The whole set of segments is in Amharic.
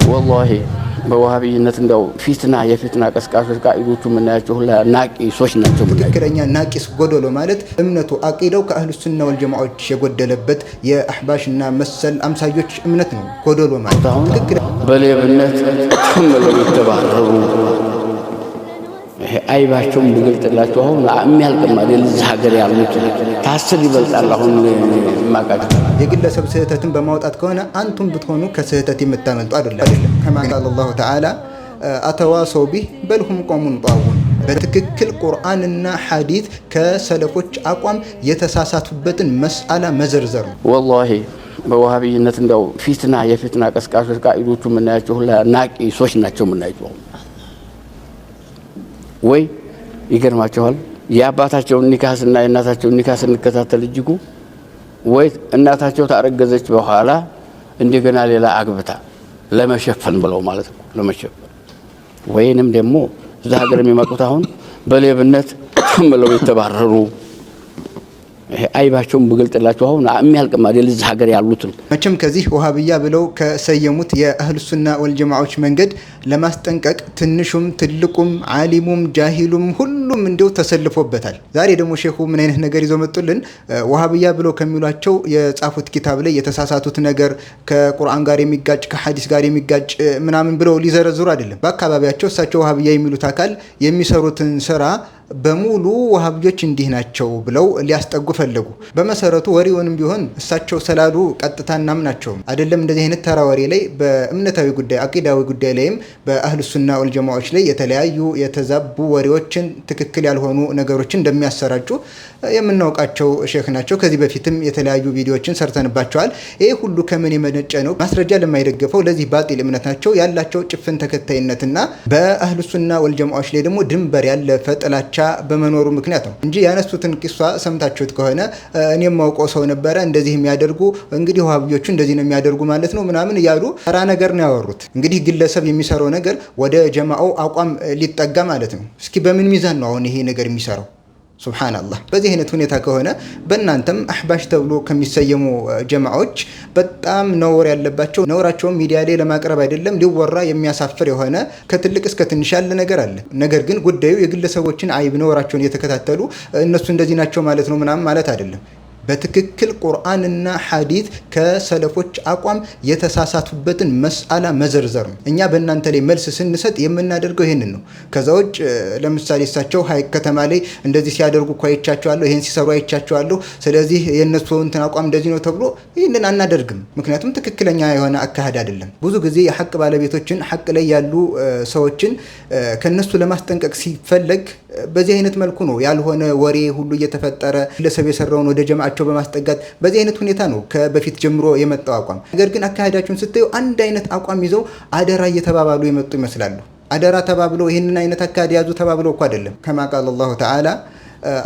والله በዋሃቢነት እንደው የፊትና ቀስቃሾች ቃኢዶቹ ምናያቸው ሁላ ናቂሶች ናቸው። ትክክለኛ ናቂስ ጎዶሎ ማለት እምነቱ አቂዳው ከአህሉ ሱና ወል ጀማዓዎች የጎደለበት የአህባሽና መሰል አምሳዮች እምነት ነው። ጎዶሎ ማለት አሁን በሌብነት ተመለው የተባረሩ አይባቸውም ብገልጥላችሁ አሁን የሚያልቅም አይደል እዚህ ሀገር ያሉት ታስር ይበልጣል። አሁን ማቃት የግለሰብ ስህተትን በማውጣት ከሆነ አንቱም ብትሆኑ ከስህተት የምታመልጡ አይደለም። ከማ ቃል አላሁ ተዓላ አተዋሰው ቢህ በልሁም ቆሙን ጣውን በትክክል ቁርአንና ሐዲት ከሰለፎች አቋም የተሳሳቱበትን መስአላ መዘርዘር ነው። ወላሂ በዋሃቢነት እንደው የፊትና ቀስቃሾች ቃኢዶቹ ምናያቸው ሁላ ናቂሶች ናቸው ምናያቸው። ወይ ይገርማቸዋል። የአባታቸውን ኒካህና የእናታቸውን ኒካህ ስንከታተል እጅጉ ወይ እናታቸው ታረገዘች በኋላ እንደገና ሌላ አግብታ ለመሸፈን ብለው ማለት ነው ለመሸፈን ወይንም ደግሞ እዛ ሀገር የሚመጡት አሁን በሌብነት ተመለው የተባረሩ አይባቸውም ብገልጥላችሁ አሁን የሚያልቅም አይደል እዚህ ሀገር ያሉትን መቼም ከዚህ ወሃቢያ ብለው ከሰየሙት የአህሉ ሱና ወል ጀማዓዎች መንገድ ለማስጠንቀቅ ትንሹም ትልቁም ዓሊሙም ጃሂሉም ሁሉም እንደው ተሰልፎበታል። ዛሬ ደግሞ ሼኹ ምን አይነት ነገር ይዘው መጡልን? ወሃቢያ ብለው ከሚሏቸው የጻፉት ኪታብ ላይ የተሳሳቱት ነገር ከቁርአን ጋር የሚጋጭ ከሐዲስ ጋር የሚጋጭ ምናምን ብለው ሊዘረዝሩ አይደለም። በአካባቢያቸው እሳቸው ወሃቢያ የሚሉት አካል የሚሰሩትን ስራ በሙሉ ወሃቢዎች እንዲህ ናቸው ብለው ሊያስጠጉ ፈለጉ። በመሰረቱ ወሬውንም ቢሆን እሳቸው ስላሉ ቀጥታ እናምናቸው አይደለም። እንደዚህ አይነት ተራ ወሬ ላይ በእምነታዊ ጉዳይ አቂዳዊ ጉዳይ ላይም በአህሉ ሱና ወል ጀማዓዎች ላይ የተለያዩ የተዛቡ ወሬዎችን ትክክል ያልሆኑ ነገሮችን እንደሚያሰራጩ የምናውቃቸው ሼክ ናቸው። ከዚህ በፊትም የተለያዩ ቪዲዮዎችን ሰርተንባቸዋል። ይሄ ሁሉ ከምን የመነጨ ነው? ማስረጃ ለማይደገፈው ለዚህ ባጢል እምነታቸው ያላቸው ጭፍን ተከታይነትና በአህሉ ሱና ወል ጀማዓዎች ላይ ደግሞ ድንበር ያለፈ ጥላቻ በመኖሩ ምክንያት ነው እንጂ ያነሱትን ቂሷ ሰምታችሁት ከሆነ እኔም ማውቀው ሰው ነበረ እንደዚህ የሚያደርጉ እንግዲህ ወሃቢዮቹ እንደዚህ ነው የሚያደርጉ ማለት ነው ምናምን እያሉ ተራ ነገር ነው ያወሩት። እንግዲህ ግለሰብ የሚሰራው ነገር ወደ ጀማዓው አቋም ሊጠጋ ማለት ነው። እስኪ በምን ሚዛን ነው አሁን ይሄ ነገር የሚሰራው? ሱብሃንአላህ። በዚህ አይነት ሁኔታ ከሆነ በእናንተም አህባሽ ተብሎ ከሚሰየሙ ጀማዓዎች በጣም ነውር ያለባቸው ነውራቸውን ሚዲያ ላይ ለማቅረብ አይደለም ሊወራ የሚያሳፍር የሆነ ከትልቅ እስከ ትንሽ ያለ ነገር አለ። ነገር ግን ጉዳዩ የግለሰቦችን አይብ ነውራቸውን እየተከታተሉ እነሱ እንደዚህ ናቸው ማለት ነው ምናምን ማለት አይደለም። በትክክል ቁርአንና ሐዲት ከሰለፎች አቋም የተሳሳቱበትን መስአላ መዘርዘር ነው። እኛ በእናንተ ላይ መልስ ስንሰጥ የምናደርገው ይሄንን ነው። ከዛ ውጭ ለምሳሌ እሳቸው ሀይቅ ከተማ ላይ እንደዚህ ሲያደርጉ እኮ አይቻቸዋለሁ፣ ይሄን ሲሰሩ አይቻቸዋለሁ፣ ስለዚህ የእነሱ እንትን አቋም እንደዚህ ነው ተብሎ ይህንን አናደርግም። ምክንያቱም ትክክለኛ የሆነ አካሄድ አይደለም። ብዙ ጊዜ የሐቅ ባለቤቶችን ሐቅ ላይ ያሉ ሰዎችን ከነሱ ለማስጠንቀቅ ሲፈለግ በዚህ አይነት መልኩ ነው ያልሆነ ወሬ ሁሉ እየተፈጠረ ግለሰብ የሰራውን ወደ ጀማዓቸው በማስጠጋት በዚህ አይነት ሁኔታ ነው ከበፊት ጀምሮ የመጣው አቋም። ነገር ግን አካሄዳቸውን ስታዩ አንድ አይነት አቋም ይዘው አደራ እየተባባሉ የመጡ ይመስላሉ። አደራ ተባብለው ይህንን አይነት አካሄድ ያዙ ተባብለው እኮ አይደለም። ከማ ቃል አላሁ ተዓላ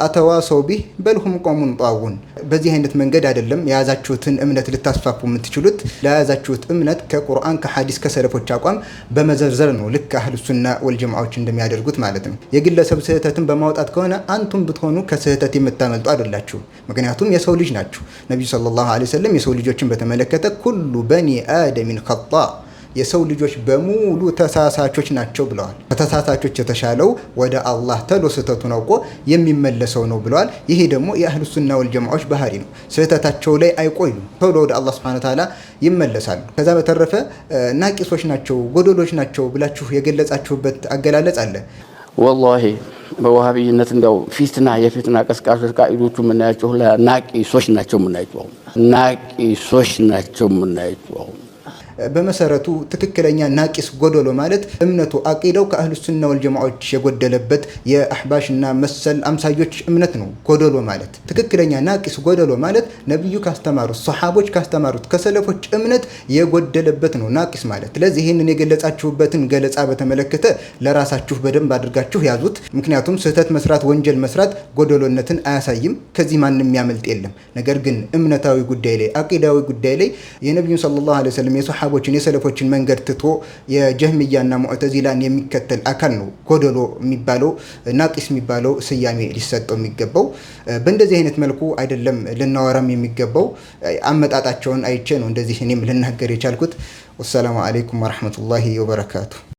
አተዋሰው ቢህ በልሁም ቆሙን ጣውን። በዚህ አይነት መንገድ አይደለም የያዛችሁትን እምነት ልታስፋፉ የምትችሉት። ለያዛችሁት እምነት ከቁርአን ከሐዲስ ከሰለፎች አቋም በመዘርዘር ነው። ልክ አህሉ ሱና ወል ጀማዓዎች እንደሚያደርጉት ማለት ነው። የግለሰብ ስህተትን በማውጣት ከሆነ አንቱም ብትሆኑ ከስህተት የምታመልጡ አይደላችሁ። ምክንያቱም የሰው ልጅ ናችሁ። ነብዩ ሰለላሁ ዐለይሂ ወሰለም የሰው ልጆችን በተመለከተ ኩሉ በኒ አደሚን ኸጣ የሰው ልጆች በሙሉ ተሳሳቾች ናቸው ብለዋል። ከተሳሳቾች የተሻለው ወደ አላህ ተሎ ስህተቱን አውቆ የሚመለሰው ነው ብለዋል። ይሄ ደግሞ የአህሉ ሱና ወል ጀማዓዎች ባህሪ ነው። ስህተታቸው ላይ አይቆዩም፣ ቶሎ ወደ አላህ ሱብሓነሁ ወተዓላ ይመለሳሉ። ከዛ በተረፈ ናቂሶች ናቸው ጎዶሎች ናቸው ብላችሁ የገለጻችሁበት አገላለጽ አለ። ወላሂ በዋሃቢነት እንደው የፊትና ቀስቃሾች ቃኢዶቹ ምናያቸው ሁላ ናቂሶች ናቸው ምናያቸው ናቂሶች ናቸው ምናያቸው። በመሰረቱ ትክክለኛ ናቂስ ጎዶሎ ማለት እምነቱ አቂዳው ከአህሉ ሱና ወል ጀማዓዎች የጎደለበት የአህባሽና መሰል አምሳዮች እምነት ነው። ጎዶሎ ማለት ትክክለኛ ናቂስ ጎዶሎ ማለት ነብዩ ካስተማሩት ሱሐቦች ካስተማሩት ከሰለፎች እምነት የጎደለበት ነው ናቂስ ማለት። ስለዚህ ይህንን የገለጻችሁበትን ገለጻ በተመለከተ ለራሳችሁ በደንብ አድርጋችሁ ያዙት። ምክንያቱም ስህተት መስራት ወንጀል መስራት ጎዶሎነትን አያሳይም። ከዚህ ማንም ያመልጥ የለም። ነገር ግን እምነታዊ ጉዳይ ላይ አቂዳዊ ጉዳይ ላይ የነብዩን ሰለላሁ ዐለይሂ ወሰለም የሰለፎችን መንገድ ትቶ የጀህሚያና ሙዕተዚላን የሚከተል አካል ነው ጎዶሎ የሚባለው ናቂስ የሚባለው ስያሜ ሊሰጠው የሚገባው። በእንደዚህ አይነት መልኩ አይደለም ልናወራም የሚገባው። አመጣጣቸውን አይቼ ነው እንደዚህ እኔም ልናገር የቻልኩት። ወሰላሙ አለይኩም ወረሕመቱላሂ ወበረካቱ።